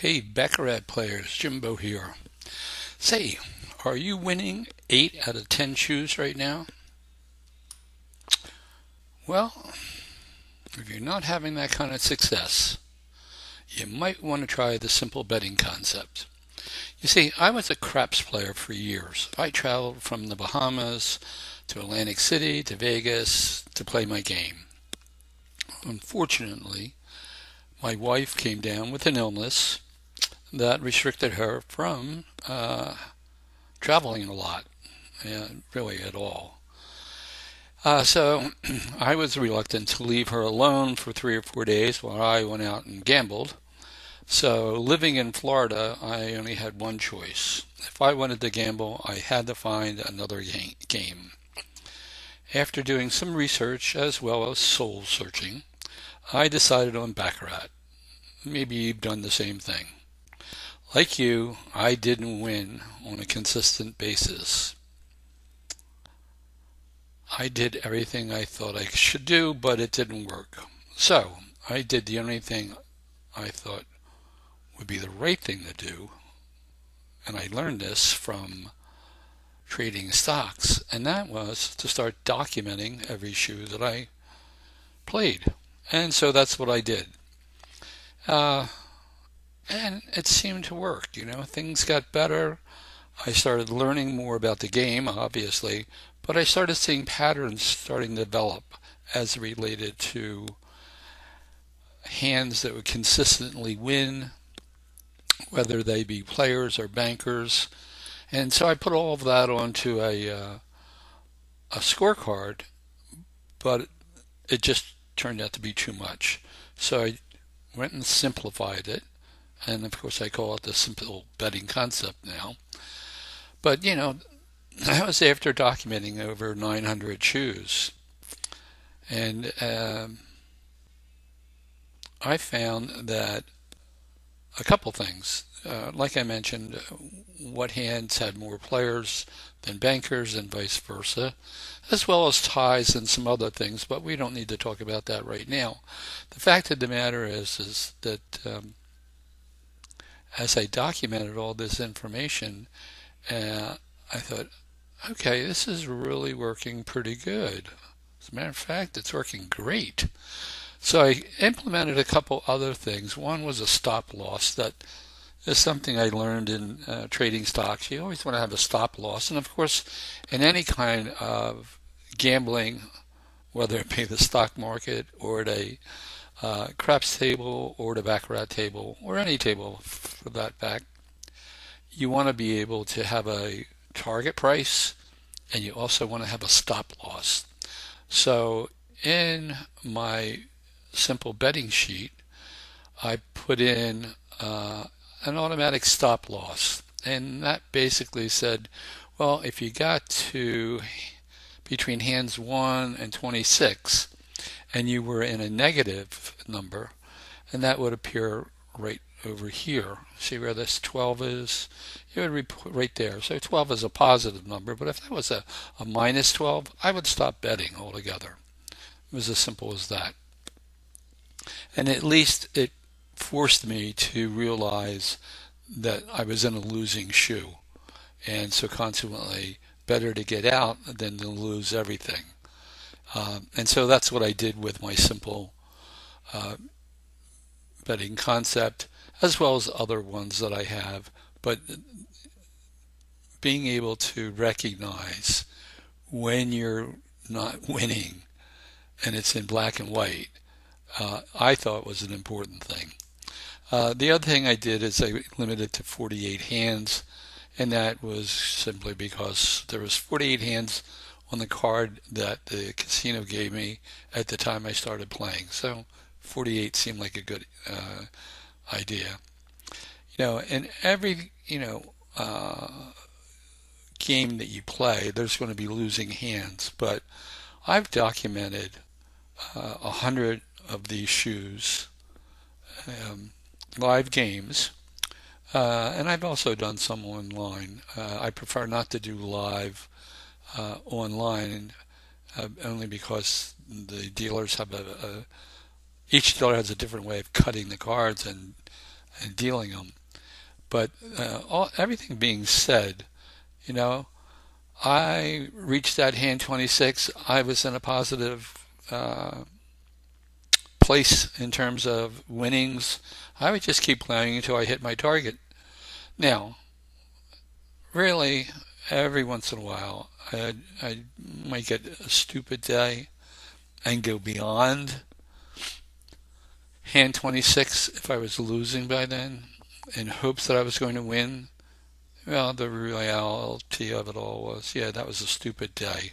Hey, Baccarat players, Jimbo here. Say, are you winning 8 out of 10 shoes right now? Well, if you're not having that kind of success, you might want to try the simple betting concept. You see, I was a craps player for years. I traveled from the Bahamas to Atlantic City to Vegas to play my game. Unfortunately, my wife came down with an illness that restricted her from traveling a lot, really at all. So I was reluctant to leave her alone for 3 or 4 days while I went out and gambled. So living in Florida, I only had one choice. If I wanted to gamble, I had to find another game. After doing some research as well as soul searching, I decided on Baccarat. Maybe you've done the same thing. Like you, I didn't win on a consistent basis. I did everything I thought I should do, but it didn't work. So I did the only thing I thought would be the right thing to do, and I learned this from trading stocks, and that was to start documenting every shoe that I played. And so that's what I did. And it seemed to work. Things got better. I started learning more about the game, obviously, but I started seeing patterns starting to develop as related to hands that would consistently win, whether they be players or bankers. And so I put all of that onto a scorecard, but it just turned out to be too much. So I went and simplified it. And of course, I call it the simple betting concept now. But that was after documenting over 900 shoes. And I found that a couple things. Like I mentioned, what hands had more players than bankers and vice versa, as well as ties and some other things, but we don't need to talk about that right now. The fact of the matter is that as I documented all this information, I thought, okay, this is really working pretty good. As a matter of fact, it's working great. So I implemented a couple other things. One was a stop loss. That is something I learned in trading stocks. You always want to have a stop loss. And of course, in any kind of gambling, whether it be the stock market or at a craps table or the Baccarat table or any table for that fact, you want to be able to have a target price and you also want to have a stop loss. So in my simple betting sheet, I put in an automatic stop loss, and that basically said, well, if you got to between hands 1 and 26 and you were in a negative number, and that would appear right over here. See where this 12 is? It would be right there. So 12 is a positive number, but if that was a minus 12, I would stop betting altogether. It was as simple as that. And at least it forced me to realize that I was in a losing shoe. And so consequently, better to get out than to lose everything. And so that's what I did with my simple betting concept, as well as other ones that I have. But being able to recognize when you're not winning and it's in black and white, I thought was an important thing. The other thing I did is I limited to 48 hands, and that was simply because there was 48 hands on the card that the casino gave me at the time I started playing. So 48 seemed like a good idea. In every game that you play, there's going to be losing hands, but I've documented 100 of these shoes, live games, and I've also done some online. I prefer not to do live online, only because the dealers have each dealer has a different way of cutting the cards, and and dealing them. But everything being said, you know, I reached that hand 26. I was in a positive place in terms of winnings. I would just keep playing until I hit my target. Now, really, every once in a while, I might get a stupid day and go beyond hand 26 if I was losing by then in hopes that I was going to win. Well, the reality of it all was, yeah, that was a stupid day.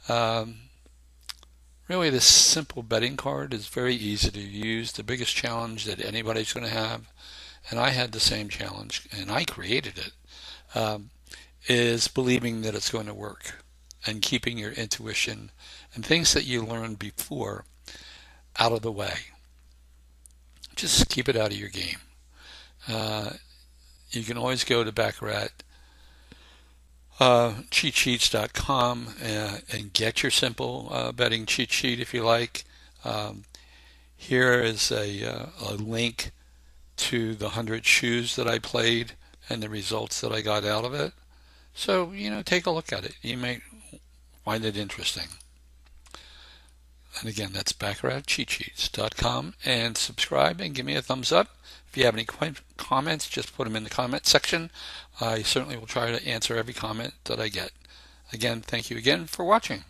Um, Really, this simple betting card is very easy to use. The biggest challenge that anybody's going to have, and I had the same challenge, and I created it, is believing that it's going to work and keeping your intuition and things that you learned before out of the way. Just keep it out of your game. You can always go to Baccarat cheatsheets.com and get your simple betting cheat sheet if you like. Here is a link to the 100 shoes that I played and the results that I got out of it. So, take a look at it. You may find it interesting. And again, that's BaccaratCheatSheets.com. And subscribe and give me a thumbs up. If you have any comments, just put them in the comment section. I certainly will try to answer every comment that I get. Again, thank you again for watching.